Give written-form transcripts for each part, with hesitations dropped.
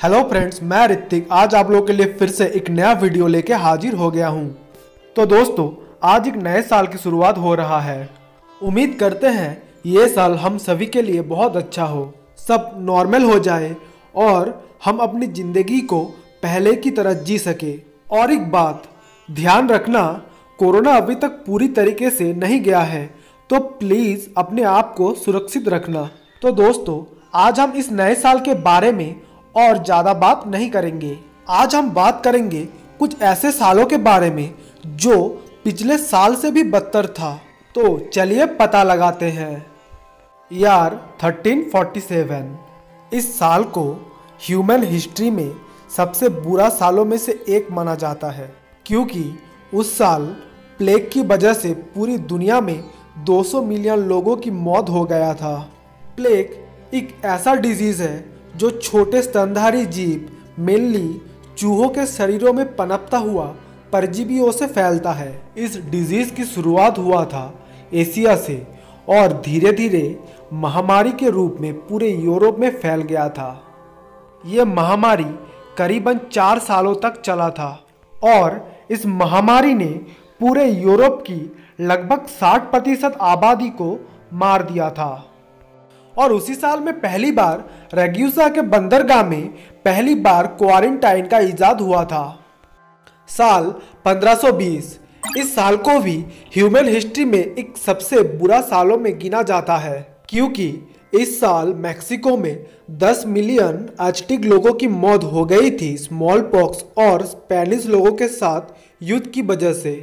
Hello friends, मैं ऋतिक आज आप लोगों के लिए फिर से एक नया वीडियो लेके हाजिर हो गया हूँ। तो दोस्तों, आज एक नए साल की शुरुआत हो रहा है। उम्मीद करते हैं ये साल हम सभी के लिए बहुत अच्छा हो, सब नॉर्मल हो जाए और हम अपनी ज़िंदगी को पहले की तरह जी सके। और एक बात ध्यान रखना, कोरोना अभी तक पूरी तरीके से नहीं गया है, तो प्लीज़ अपने आप को सुरक्षित रखना। तो दोस्तों, आज हम इस नए साल के बारे में और ज़्यादा बात नहीं करेंगे। आज हम बात करेंगे कुछ ऐसे सालों के बारे में जो पिछले साल से भी बदतर था। तो चलिए पता लगाते हैं। ईयर 1347 इस साल को ह्यूमन हिस्ट्री में सबसे बुरा सालों में से एक माना जाता है, क्योंकि उस साल प्लेग की वजह से पूरी दुनिया में 200 मिलियन लोगों की मौत हो गया था। प्लेग एक ऐसा डिजीज़ है जो छोटे स्तनधारी जीव मेनली चूहों के शरीरों में पनपता हुआ परजीवियों से फैलता है। इस डिजीज़ की शुरुआत हुआ था एशिया से और धीरे धीरे महामारी के रूप में पूरे यूरोप में फैल गया था। ये महामारी करीबन 4 सालों तक चला था और इस महामारी ने पूरे यूरोप की लगभग 60% आबादी को मार दिया था। और उसी साल में पहली बार रेग्यूसा के बंदरगाह में पहली बार क्वारंटाइन का इजाद हुआ था। साल 1520 इस साल को भी ह्यूमन हिस्ट्री में एक सबसे बुरा सालों में गिना जाता है, क्योंकि इस साल मैक्सिको में 10 मिलियन एज़टेक लोगों की मौत हो गई थी स्मॉल पॉक्स और स्पेनिश लोगों के साथ युद्ध की वजह से।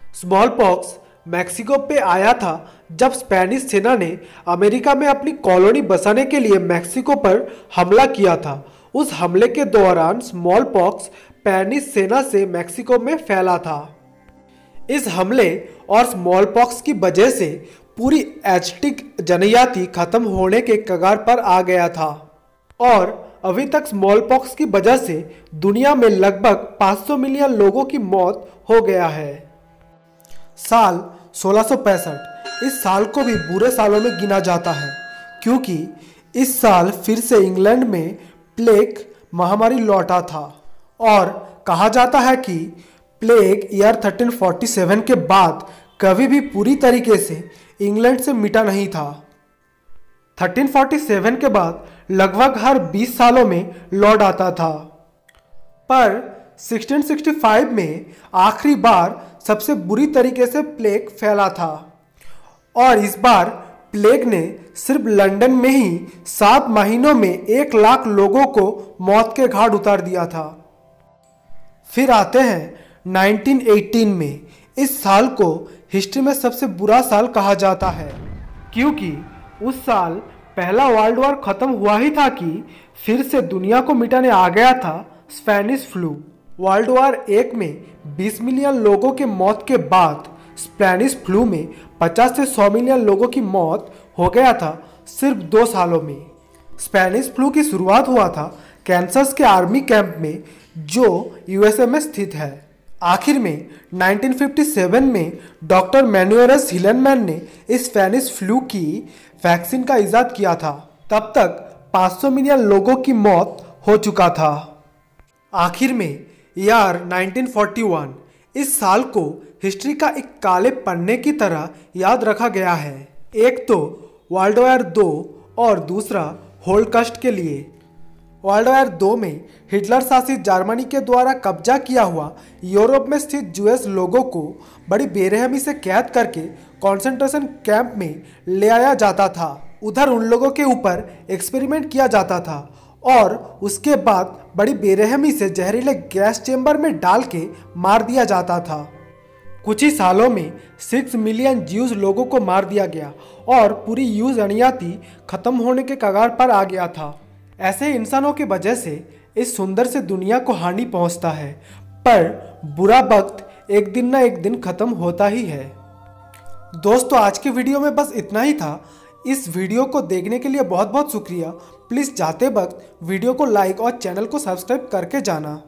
स्मॉल पॉक्स मैक्सिको पे आया था जब स्पेनिश सेना ने अमेरिका में अपनी कॉलोनी बसाने के लिए मैक्सिको पर हमला किया था। उस हमले के दौरान स्मॉल पॉक्स स्पेनिश सेना से मैक्सिको में फैला था। इस हमले और स्मॉल पॉक्स की वजह से पूरी एज़टेक जनजाति खत्म होने के कगार पर आ गया था और अभी तक स्मॉल पॉक्स की वजह से दुनिया में लगभग 500 मिलियन लोगों की मौत हो गया है। साल 1665 इस साल को भी बुरे सालों में गिना जाता है, क्योंकि इस साल फिर से इंग्लैंड में प्लेग महामारी लौटा था और कहा जाता है कि प्लेग ईयर 1347 के बाद कभी भी पूरी तरीके से इंग्लैंड से मिटा नहीं था। 1347 के बाद लगभग हर 20 सालों में लौट आता था, पर 1665 में आखिरी बार सबसे बुरी तरीके से प्लेग फैला था और इस बार प्लेग ने सिर्फ लंदन में ही 7 महीनों में 1 लाख लोगों को मौत के घाट उतार दिया था। फिर आते हैं 1918 में। इस साल को हिस्ट्री में सबसे बुरा साल कहा जाता है, क्योंकि उस साल पहला वर्ल्ड वॉर खत्म हुआ ही था कि फिर से दुनिया को मिटाने आ गया था स्पेनिश फ्लू। वर्ल्ड वॉर 1 में 20 मिलियन लोगों के मौत के बाद स्पेनिश फ्लू में 50 से 100 मिलियन लोगों की मौत हो गया था सिर्फ 2 सालों में। स्पेनिश फ्लू की शुरुआत हुआ था कैंसस के आर्मी कैंप में जो यूएसए में स्थित है। आखिर में 1957 में डॉक्टर मैनुएल हिलेनमैन ने इस स्पेनिश फ्लू की वैक्सीन का इजाद किया था। तब तक 500 मिलियन लोगों की मौत हो चुका था। आखिर में ईयर 1941 इस साल को हिस्ट्री का एक काले पन्ने की तरह याद रखा गया है। एक तो वर्ल्ड वॉर 2 और दूसरा होलोकॉस्ट के लिए। वर्ल्ड वॉर 2 में हिटलर शासित जर्मनी के द्वारा कब्जा किया हुआ यूरोप में स्थित जूस लोगों को बड़ी बेरहमी से कैद करके कंसंट्रेशन कैंप में ले आया जाता था। उधर उन लोगों के ऊपर एक्सपेरिमेंट किया जाता था और उसके बाद बड़ी बेरहमी से जहरीले गैस चेंबर में डाल के मार दिया जाता था। कुछ ही सालों में 6 मिलियन ज्यूज लोगों को मार दिया गया और पूरी यूज जनजाति खत्म होने के कगार पर आ गया था। ऐसे इंसानों की वजह से इस सुंदर से दुनिया को हानि पहुंचता है, पर बुरा वक्त एक दिन ना एक दिन खत्म होता ही है। दोस्तों, आज की वीडियो में बस इतना ही था। इस वीडियो को देखने के लिए बहुत बहुत शुक्रिया। प्लीज़ जाते वक्त वीडियो को लाइक और चैनल को सब्सक्राइब करके जाना।